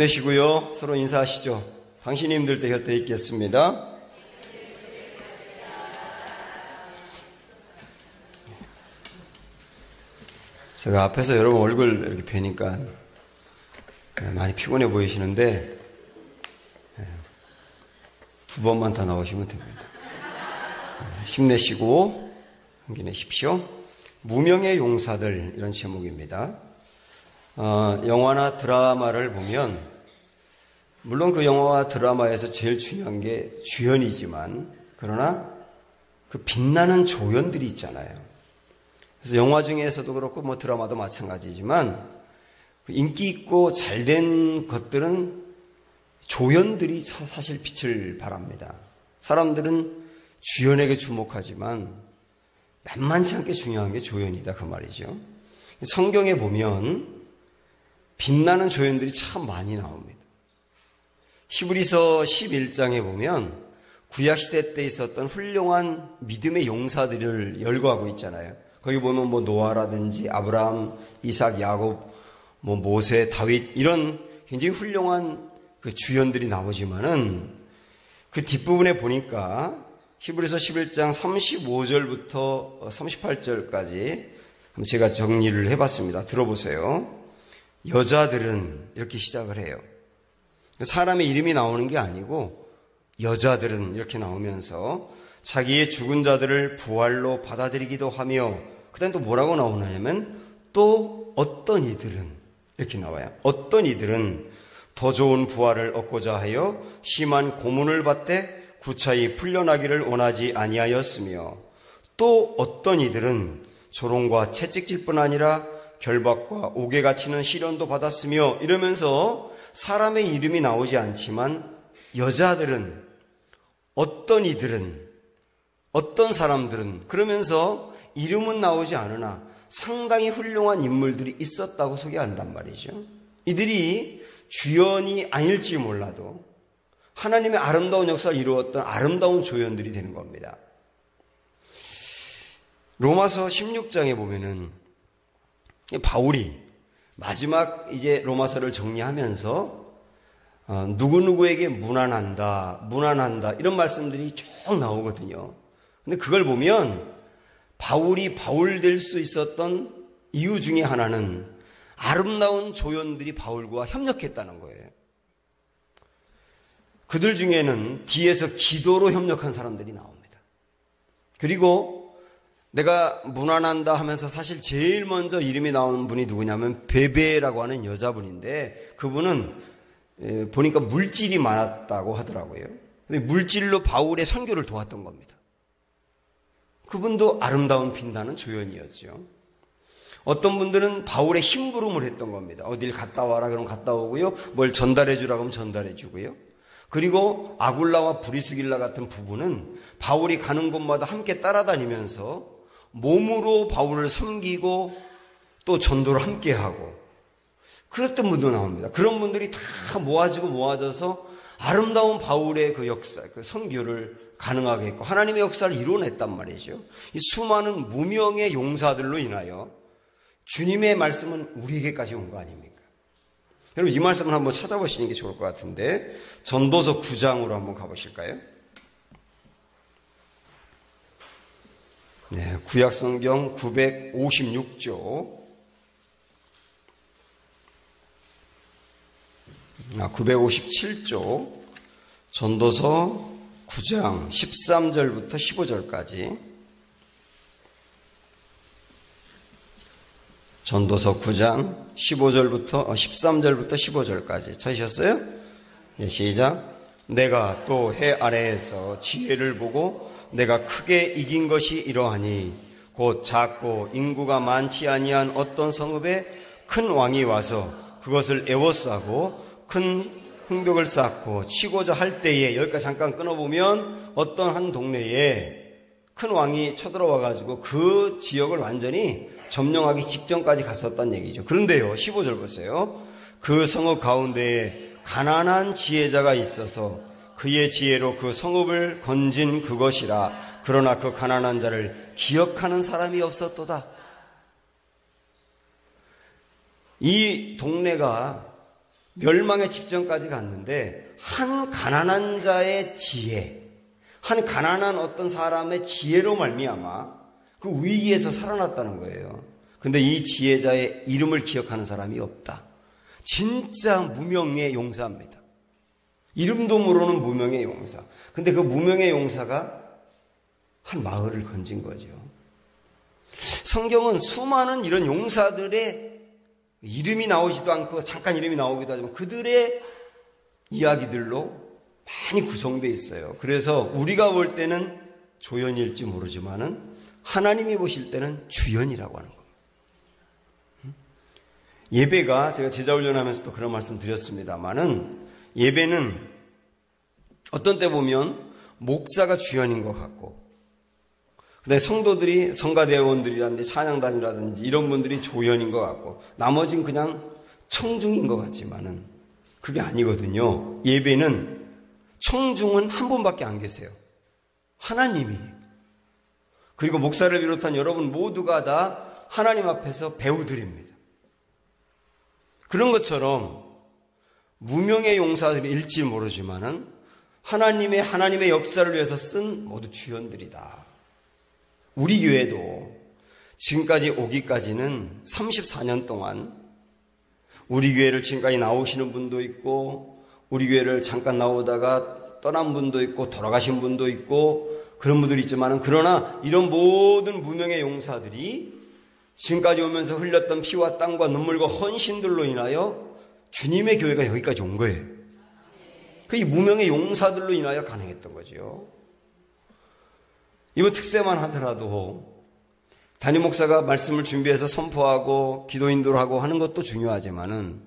힘내시고요. 서로 인사하시죠. 당신이 힘들 때 곁에 있겠습니다. 제가 앞에서 여러분 얼굴 이렇게 뵈니까 많이 피곤해 보이시는데 두 번만 더 나오시면 됩니다. 힘내시고 용기 내십시오. 무명의 용사들, 이런 제목입니다. 영화나 드라마를 보면 물론 그 영화와 드라마에서 제일 중요한 게 주연이지만 그러나 그 빛나는 조연들이 있잖아요. 그래서 영화 중에서도 그렇고 뭐 드라마도 마찬가지지만 인기 있고 잘된 것들은 조연들이 사실 빛을 발합니다. 사람들은 주연에게 주목하지만 만만치 않게 중요한 게 조연이다 그 말이죠. 성경에 보면 빛나는 조연들이 참 많이 나옵니다. 히브리서 11장에 보면 구약시대 때 있었던 훌륭한 믿음의 용사들을 열거하고 있잖아요. 거기 보면 뭐 노아라든지 아브라함, 이삭, 야곱, 뭐 모세, 다윗 이런 굉장히 훌륭한 그 주연들이 나오지만은 그 뒷부분에 보니까 히브리서 11장 35절부터 38절까지 제가 정리를 해봤습니다. 들어보세요. 여자들은 이렇게 시작을 해요. 사람의 이름이 나오는 게 아니고 여자들은 이렇게 나오면서 자기의 죽은 자들을 부활로 받아들이기도 하며 그 다음에 또 뭐라고 나오냐면 또 어떤 이들은 이렇게 나와요. 어떤 이들은 더 좋은 부활을 얻고자 하여 심한 고문을 받되 구차히 풀려나기를 원하지 아니하였으며 또 어떤 이들은 조롱과 채찍질뿐 아니라 결박과 옥에 갇히는 시련도 받았으며 이러면서 사람의 이름이 나오지 않지만 여자들은 어떤 이들은 어떤 사람들은 그러면서 이름은 나오지 않으나 상당히 훌륭한 인물들이 있었다고 소개한단 말이죠. 이들이 주연이 아닐지 몰라도 하나님의 아름다운 역사를 이루었던 아름다운 조연들이 되는 겁니다. 로마서 16장에 보면은 바울이 마지막 이제 로마서를 정리하면서 누구누구에게 무난한다 이런 말씀들이 쭉 나오거든요. 근데 그걸 보면 바울이 바울 될 수 있었던 이유 중에 하나는 아름다운 조연들이 바울과 협력했다는 거예요. 그들 중에는 뒤에서 기도로 협력한 사람들이 나옵니다. 그리고 내가 무난한다 하면서 사실 제일 먼저 이름이 나오는 분이 누구냐면 베베라고 하는 여자분인데 그분은 보니까 물질이 많았다고 하더라고요. 근데 물질로 바울의 선교를 도왔던 겁니다. 그분도 아름다운 빛나는 조연이었죠. 어떤 분들은 바울의 심부름을 했던 겁니다. 어딜 갔다 와라 그러면 갔다 오고요. 뭘 전달해 주라 그러면 전달해 주고요. 그리고 아굴라와 브리스길라 같은 부부는 바울이 가는 곳마다 함께 따라다니면서 몸으로 바울을 섬기고 또 전도를 함께 하고 그랬던 분도 나옵니다. 그런 분들이 다 모아져서 아름다운 바울의 그 역사, 그 선교를 가능하게 했고 하나님의 역사를 이뤄냈단 말이죠. 이 수많은 무명의 용사들로 인하여 주님의 말씀은 우리에게까지 온 거 아닙니까? 여러분 이 말씀을 한번 찾아보시는 게 좋을 것 같은데 전도서 9장으로 한번 가보실까요? 네, 구약성경 956조 957조 전도서 9장 13절부터 15절까지 전도서 9장 13절부터 15절까지 찾으셨어요? 네, 시작. 내가 또 해 아래에서 지혜를 보고 내가 크게 이긴 것이 이러하니 곧 작고 인구가 많지 아니한 어떤 성읍에 큰 왕이 와서 그것을 에워싸고 큰 흥벽을 쌓고 치고자 할 때에 여기까지 잠깐 끊어보면 어떤 한 동네에 큰 왕이 쳐들어와 가지고 그 지역을 완전히 점령하기 직전까지 갔었단 얘기죠. 그런데요 15절 보세요. 그 성읍 가운데에 가난한 지혜자가 있어서 그의 지혜로 그 성읍을 건진 그것이라. 그러나 그 가난한 자를 기억하는 사람이 없었도다. 이 동네가 멸망의 직전까지 갔는데 한 가난한 자의 지혜, 한 가난한 어떤 사람의 지혜로 말미암아 그 위기에서 살아났다는 거예요. 근데 이 지혜자의 이름을 기억하는 사람이 없다. 진짜 무명의 용사입니다. 이름도 모르는 무명의 용사. 근데 그 무명의 용사가 한 마을을 건진 거죠. 성경은 수많은 이런 용사들의 이름이 나오지도 않고 잠깐 이름이 나오기도 하지만 그들의 이야기들로 많이 구성되어 있어요. 그래서 우리가 볼 때는 조연일지 모르지만은 하나님이 보실 때는 주연이라고 하는 겁니다. 예배가 제가 제자훈련하면서도 그런 말씀 드렸습니다만은 예배는 어떤 때 보면 목사가 주연인 것 같고 그다음에 성도들이 성가대원들이라든지 찬양단이라든지 이런 분들이 조연인 것 같고 나머지는 그냥 청중인 것 같지만은 그게 아니거든요. 예배는 청중은 한 분밖에 안 계세요. 하나님이. 그리고 목사를 비롯한 여러분 모두가 다 하나님 앞에서 배우들입니다. 그런 것처럼 무명의 용사들일지 모르지만은 하나님의 역사를 위해서 쓴 모두 주연들이다. 우리 교회도 지금까지 오기까지는 34년 동안 우리 교회를 지금까지 나오시는 분도 있고 우리 교회를 잠깐 나오다가 떠난 분도 있고 돌아가신 분도 있고 그런 분들이 있지만 그러나 이런 모든 무명의 용사들이 지금까지 오면서 흘렸던 피와 땀과 눈물과 헌신들로 인하여 주님의 교회가 여기까지 온 거예요. 그 이 무명의 용사들로 인하여 가능했던 거죠. 이번 특세만 하더라도 담임 목사가 말씀을 준비해서 선포하고 기도 인도를 하고 하는 것도 중요하지만은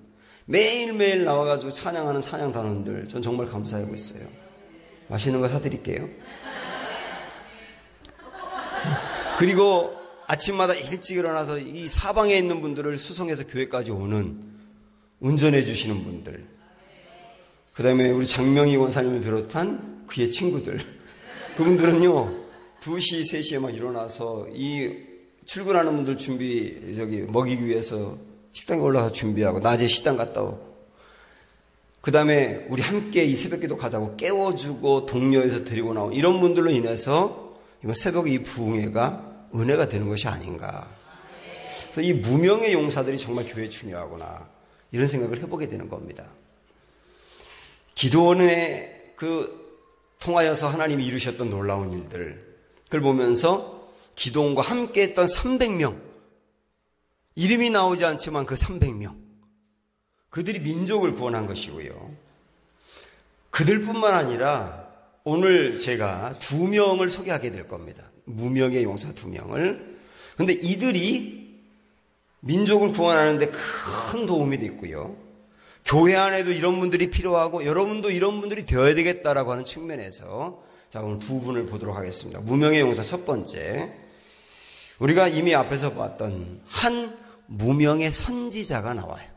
매일매일 나와가지고 찬양하는 찬양단원들 전 정말 감사하고 있어요. 맛있는 거 사드릴게요. 그리고 아침마다 일찍 일어나서 이 사방에 있는 분들을 수송해서 교회까지 오는 운전해 주시는 분들, 그 다음에 우리 장명희 원사님을 비롯한 그의 친구들, 그분들은요 2시, 3시에 막 일어나서 이 출근하는 분들 먹이기 위해서 식당에 올라가서 준비하고 낮에 식당 갔다 오고 그 다음에 우리 함께 이 새벽기도 가자고 깨워주고 동료에서 데리고 나오고 이런 분들로 인해서 이번 새벽의 이 부흥회가 은혜가 되는 것이 아닌가. 그래서 이 무명의 용사들이 정말 교회에 중요하구나 이런 생각을 해보게 되는 겁니다. 기도원에 통하여서 하나님이 이루셨던 놀라운 일들 그걸 보면서 기도원과 함께 했던 300명 이름이 나오지 않지만 그 300명 그들이 민족을 구원한 것이고요. 그들뿐만 아니라 오늘 제가 2명을 소개하게 될 겁니다. 무명의 용사 2명을. 그런데 이들이 민족을 구원하는 데 큰 도움이 됐고요. 교회 안에도 이런 분들이 필요하고 여러분도 이런 분들이 되어야 되겠다라고 하는 측면에서 자, 오늘 2분을 보도록 하겠습니다. 무명의 용사 첫 번째. 우리가 이미 앞에서 봤던 한 무명의 선지자가 나와요.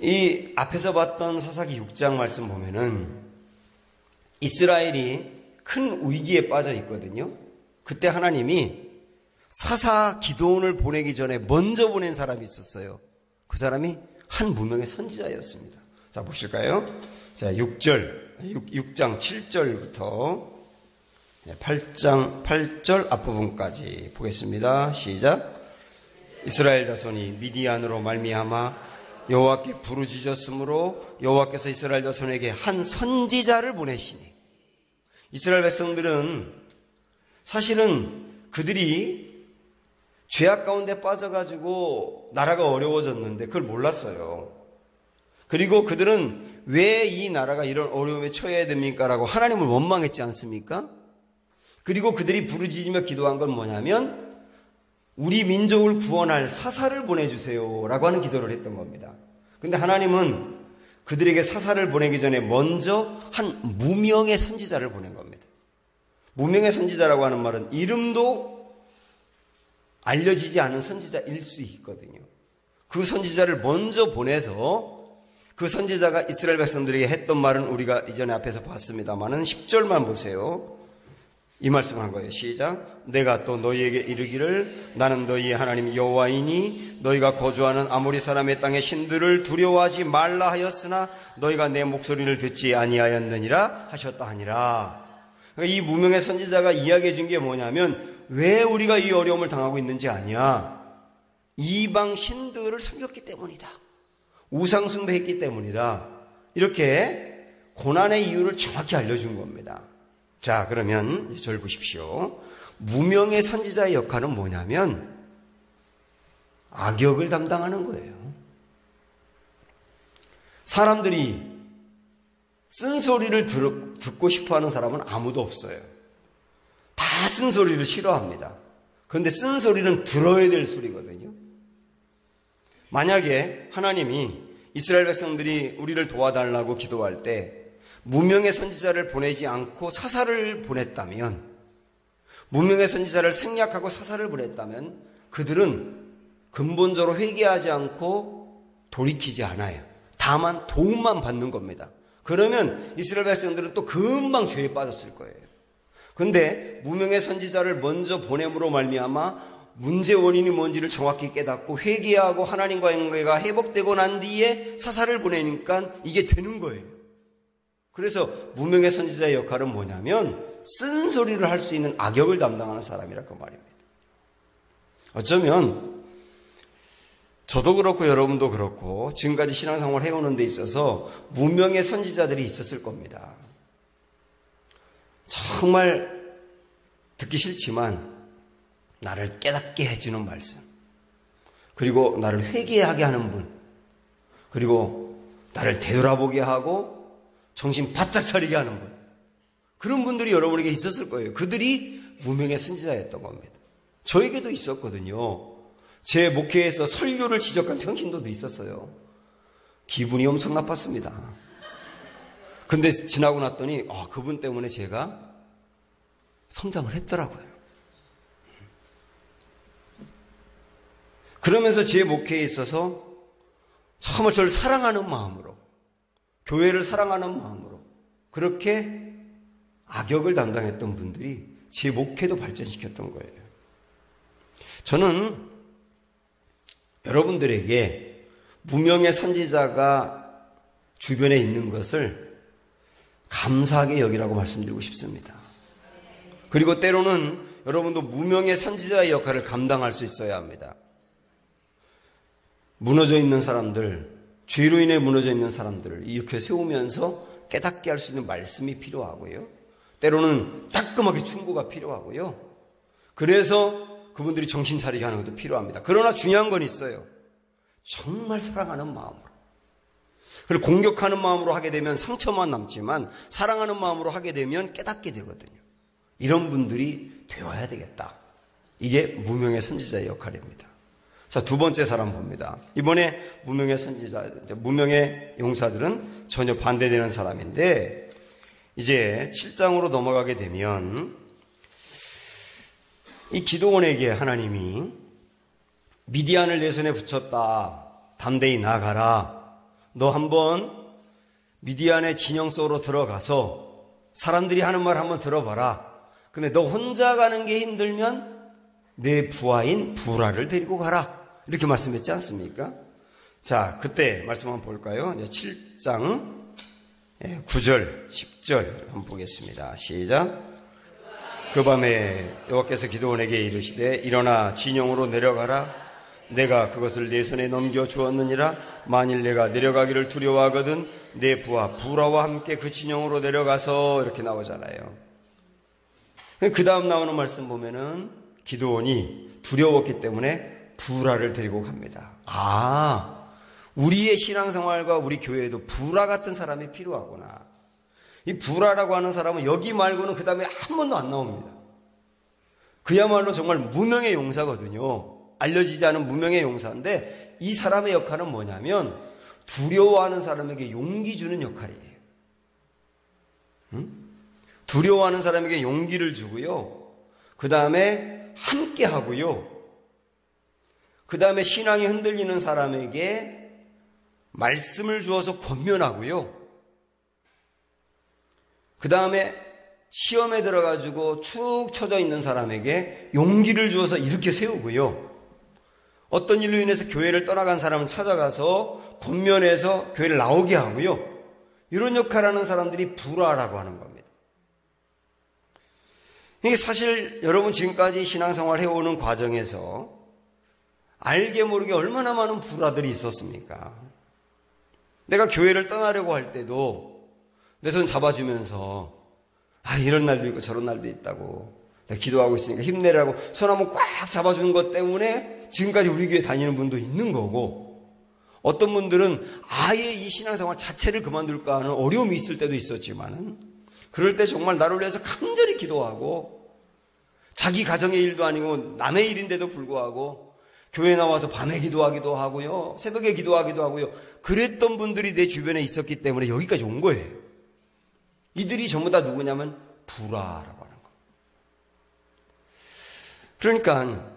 이 앞에서 봤던 사사기 6장 말씀 보면은 이스라엘이 큰 위기에 빠져 있거든요. 그때 하나님이 사사 기드온을 보내기 전에 먼저 보낸 사람이 있었어요. 그 사람이 한 무명의 선지자였습니다. 자, 보실까요? 자, 6장 7절부터 8절 앞부분까지 보겠습니다. 시작. 이스라엘 자손이 미디안으로 말미암아 여호와께 부르짖었으므로 여호와께서 이스라엘 자손에게 한 선지자를 보내시니 이스라엘 백성들은 사실은 그들이 죄악 가운데 빠져가지고 나라가 어려워졌는데 그걸 몰랐어요. 그리고 그들은 왜 이 나라가 이런 어려움에 처해야 됩니까? 라고 하나님을 원망했지 않습니까? 그리고 그들이 부르짖으며 기도한 건 뭐냐면 우리 민족을 구원할 사사를 보내주세요 라고 하는 기도를 했던 겁니다. 그런데 하나님은 그들에게 사사를 보내기 전에 먼저 한 무명의 선지자를 보낸 겁니다. 무명의 선지자라고 하는 말은 이름도 알려지지 않은 선지자일 수 있거든요. 그 선지자를 먼저 보내서 그 선지자가 이스라엘 백성들에게 했던 말은 우리가 이전에 앞에서 봤습니다만은 10절만 보세요. 이 말씀을 한 거예요. 시작. 내가 또 너희에게 이르기를 나는 너희의 하나님 여호와이니 너희가 거주하는 아모리 사람의 땅의 신들을 두려워하지 말라 하였으나 너희가 내 목소리를 듣지 아니하였느니라 하셨다 하니라. 그러니까 이 무명의 선지자가 이야기해 준 게 뭐냐면 왜 우리가 이 어려움을 당하고 있는지 아냐. 이방 신들을 섬겼기 때문이다. 우상 숭배했기 때문이다. 이렇게 고난의 이유를 정확히 알려준 겁니다. 자, 그러면 저를 보십시오. 무명의 선지자의 역할은 뭐냐면 악역을 담당하는 거예요. 사람들이 쓴소리를 듣고 싶어하는 사람은 아무도 없어요. 다 쓴소리를 싫어합니다. 그런데 쓴소리는 들어야 될 소리거든요. 만약에 하나님이 이스라엘 백성들이 우리를 도와달라고 기도할 때 무명의 선지자를 보내지 않고 사사를 보냈다면, 무명의 선지자를 생략하고 사사를 보냈다면 그들은 근본적으로 회개하지 않고 돌이키지 않아요. 다만 도움만 받는 겁니다. 그러면 이스라엘 백성들은 또 금방 죄에 빠졌을 거예요. 그런데 무명의 선지자를 먼저 보냄으로 말미암아 문제 원인이 뭔지를 정확히 깨닫고 회개하고 하나님과의 관계가 회복되고 난 뒤에 사사를 보내니까 이게 되는 거예요. 그래서 무명의 선지자의 역할은 뭐냐면 쓴소리를 할 수 있는 악역을 담당하는 사람이라 그 말입니다. 어쩌면 저도 그렇고 여러분도 그렇고 지금까지 신앙생활을 해오는 데 있어서 무명의 선지자들이 있었을 겁니다. 정말 듣기 싫지만 나를 깨닫게 해주는 말씀, 그리고 나를 회개하게 하는 분, 그리고 나를 되돌아보게 하고 정신 바짝 차리게 하는 분, 그런 분들이 여러분에게 있었을 거예요. 그들이 무명의 선지자였던 겁니다. 저에게도 있었거든요. 제 목회에서 설교를 지적한 평신도도 있었어요. 기분이 엄청 나빴습니다. 근데 지나고 났더니 그분 때문에 제가 성장을 했더라고요. 그러면서 제 목회에 있어서 정말 저를 사랑하는 마음으로, 교회를 사랑하는 마음으로 그렇게 악역을 담당했던 분들이 제 목회도 발전시켰던 거예요. 저는 여러분들에게 무명의 선지자가 주변에 있는 것을 감사하게 여기라고 말씀드리고 싶습니다. 그리고 때로는 여러분도 무명의 선지자의 역할을 감당할 수 있어야 합니다. 무너져 있는 사람들, 죄로 인해 무너져 있는 사람들을 이렇게 세우면서 깨닫게 할 수 있는 말씀이 필요하고요. 때로는 따끔하게 충고가 필요하고요. 그래서 그분들이 정신 차리게 하는 것도 필요합니다. 그러나 중요한 건 있어요. 정말 사랑하는 마음으로. 그리고 공격하는 마음으로 하게 되면 상처만 남지만 사랑하는 마음으로 하게 되면 깨닫게 되거든요. 이런 분들이 되어야 되겠다. 이게 무명의 선지자의 역할입니다. 자, 두 번째 사람 봅니다. 이번에 무명의 선지자, 무명의 용사들은 전혀 반대되는 사람인데, 이제 7장으로 넘어가게 되면 이 기드온에게 하나님이 미디안을 내 손에 붙였다. 담대히 나가라. 너 한번 미디안의 진영 속으로 들어가서 사람들이 하는 말 한번 들어봐라. 근데 너 혼자 가는 게 힘들면 내 부하인 부라를 데리고 가라. 이렇게 말씀했지 않습니까? 자, 그때 말씀 한번 볼까요? 7장 9절, 10절 한번 보겠습니다. 시작. 그 밤에 여호와께서 기드온에게 이르시되 일어나 진영으로 내려가라. 내가 그것을 내 손에 넘겨 주었느니라. 만일 내가 내려가기를 두려워하거든 내 부하 부라와 함께 그 진영으로 내려가서, 이렇게 나오잖아요. 그 다음 나오는 말씀 보면은 기드온이 두려웠기 때문에 부라를 데리고 갑니다. 우리의 신앙생활과 우리 교회에도 부라 같은 사람이 필요하구나. 이 부라라고 하는 사람은 여기 말고는 그 다음에 한 번도 안 나옵니다. 그야말로 정말 무명의 용사거든요. 알려지지 않은 무명의 용사인데 이 사람의 역할은 뭐냐면 두려워하는 사람에게 용기 주는 역할이에요. 두려워하는 사람에게 용기를 주고요. 그 다음에 함께 하고요. 그 다음에 신앙이 흔들리는 사람에게 말씀을 주어서 권면하고요. 그 다음에 시험에 들어가지고 축 처져 있는 사람에게 용기를 주어서 이렇게 세우고요. 어떤 일로 인해서 교회를 떠나간 사람을 찾아가서 권면해서 교회를 나오게 하고요. 이런 역할을 하는 사람들이 불화라고 하는 겁니다. 이게 사실 여러분 지금까지 신앙생활 해오는 과정에서 알게 모르게 얼마나 많은 불화들이 있었습니까? 내가 교회를 떠나려고 할 때도 내 손 잡아주면서 이런 날도 있고 저런 날도 있다고 내가 기도하고 있으니까 힘내라고 손 한번 꽉 잡아주는 것 때문에 지금까지 우리 교회 다니는 분도 있는 거고, 어떤 분들은 아예 이 신앙생활 자체를 그만둘까 하는 어려움이 있을 때도 있었지만은, 그럴 때 정말 나를 위해서 간절히 기도하고 자기 가정의 일도 아니고 남의 일인데도 불구하고 교회 나와서 밤에 기도하기도 하고요, 새벽에 기도하기도 하고요. 그랬던 분들이 내 주변에 있었기 때문에 여기까지 온 거예요. 이들이 전부 다 누구냐면 불화라고 하는 거. 그러니까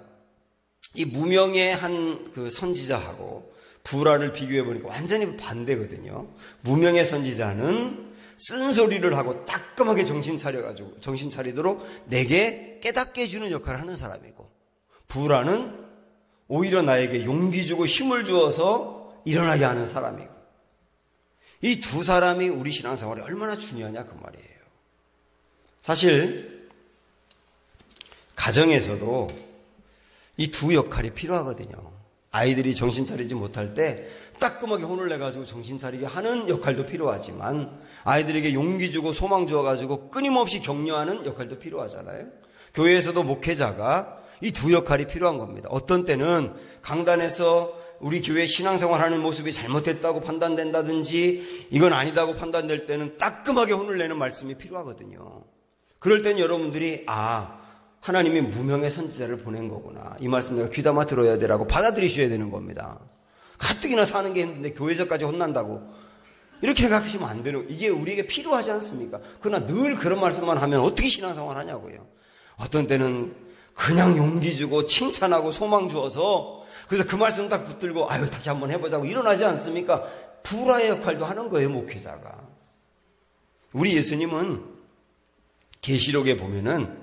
이 무명의 한 그 선지자하고 불화를 비교해 보니까 완전히 반대거든요. 무명의 선지자는 쓴소리를 하고 따끔하게 정신 차리도록 내게 깨닫게 해주는 역할을 하는 사람이고, 불화는 오히려 나에게 용기 주고 힘을 주어서 일어나게 하는 사람이고, 이 두 사람이 우리 신앙생활에 얼마나 중요하냐 그 말이에요. 사실 가정에서도 이 두 역할이 필요하거든요. 아이들이 정신 차리지 못할 때 따끔하게 혼을 내가지고 정신 차리게 하는 역할도 필요하지만, 아이들에게 용기 주고 소망 주어가지고 끊임없이 격려하는 역할도 필요하잖아요. 교회에서도 목회자가 이 두 역할이 필요한 겁니다. 어떤 때는 강단에서 우리 교회 신앙생활하는 모습이 잘못됐다고 판단된다든지 이건 아니다고 판단될 때는 따끔하게 혼을 내는 말씀이 필요하거든요. 그럴 땐 여러분들이 하나님이 무명의 선지자를 보낸 거구나, 이 말씀 내가 귀담아 들어야 되라고 받아들이셔야 되는 겁니다. 가뜩이나 사는 게 힘든데 교회에서까지 혼난다고 이렇게 생각하시면 안 되는, 이게 우리에게 필요하지 않습니까? 그러나 늘 그런 말씀만 하면 어떻게 신앙생활 하냐고요. 어떤 때는 그냥 용기 주고 칭찬하고 소망 주어서 그래서 그 말씀 딱 붙들고 다시 한번 해보자고 일어나지 않습니까? 불화의 역할도 하는 거예요, 목회자가. 우리 예수님은 계시록에 보면은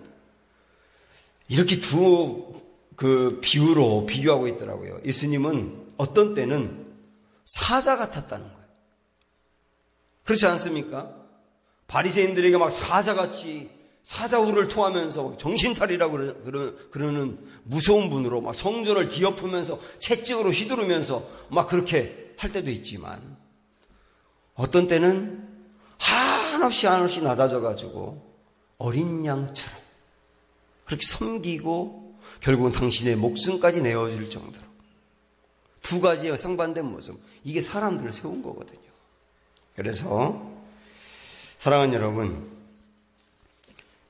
이렇게 두 비유로 비교하고 있더라고요. 예수님은 어떤 때는 사자 같았다는 거예요. 그렇지 않습니까? 바리새인들에게 막 사자같이 사자우를 토하면서 정신 차리라고 그러는 무서운 분으로 막 성전을 뒤엎으면서 채찍으로 휘두르면서 막 그렇게 할 때도 있지만, 어떤 때는 한없이 낮아져가지고 어린 양처럼 그렇게 섬기고 결국은 당신의 목숨까지 내어줄 정도로, 두 가지의 상반된 모습, 이게 사람들을 세운 거거든요. 그래서 사랑하는 여러분,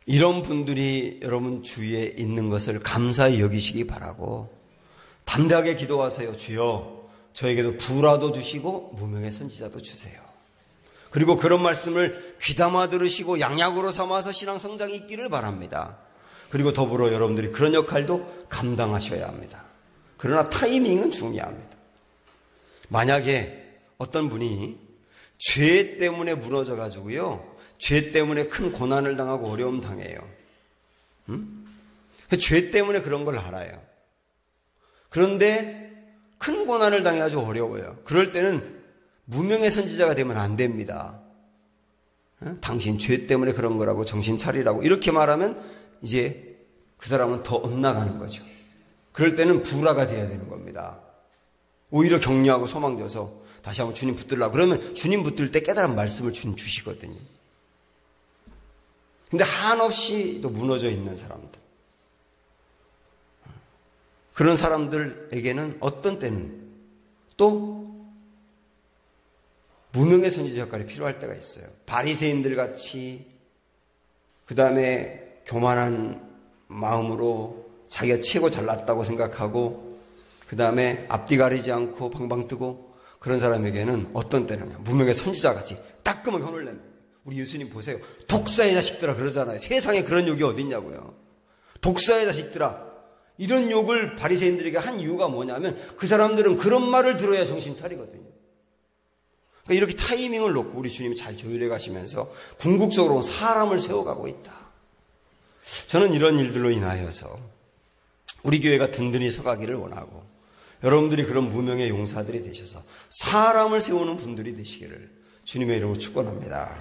이런 분들이 여러분 주위에 있는 것을 감사히 여기시기 바라고 담대하게 기도하세요. 주여, 저에게도 불화도 주시고 무명의 선지자도 주세요. 그리고 그런 말씀을 귀담아 들으시고 양약으로 삼아서 신앙 성장이 있기를 바랍니다. 그리고 더불어 여러분들이 그런 역할도 감당하셔야 합니다. 그러나 타이밍은 중요합니다. 만약에 어떤 분이 죄 때문에 무너져 가지고요, 죄 때문에 큰 고난을 당하고 어려움 당해요. 죄 때문에 그런 걸 알아요. 그런데 큰 고난을 당해가지고 어려워요. 그럴 때는 무명의 선지자가 되면 안 됩니다. 당신 죄 때문에 그런 거라고 정신 차리라고 이렇게 말하면 이제 그 사람은 더 엇나가는 거죠. 그럴 때는 불화가 돼야 되는 겁니다. 오히려 격려하고 소망 줘서 다시 한번 주님 붙들라고 그러면 주님 붙들 때 깨달은 말씀을 주님 주시거든요. 근데 한없이 또 무너져 있는 사람들, 그런 사람들에게는 어떤 때는 또 무명의 선지자 역할이 필요할 때가 있어요. 바리새인들 같이 그 다음에 교만한 마음으로 자기가 최고 잘났다고 생각하고 그 다음에 앞뒤 가리지 않고 방방 뜨고 그런 사람에게는 어떤 때는 무명의 선지자 같이 따끔하게 혼을 내는, 우리 예수님 보세요. 독사의 자식들아 그러잖아요. 세상에 그런 욕이 어딨냐고요. 독사의 자식들아, 이런 욕을 바리새인들에게 한 이유가 뭐냐면 그 사람들은 그런 말을 들어야 정신 차리거든요. 그러니까 이렇게 타이밍을 놓고 우리 주님이 잘 조율해 가시면서 궁극적으로 사람을 세워가고 있다. 저는 이런 일들로 인하여서 우리 교회가 든든히 서가기를 원하고 여러분들이 그런 무명의 용사들이 되셔서 사람을 세우는 분들이 되시기를 주님의 이름으로 축원합니다.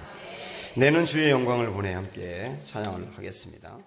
내는 주의 영광을 보내 함께 찬양을 하겠습니다.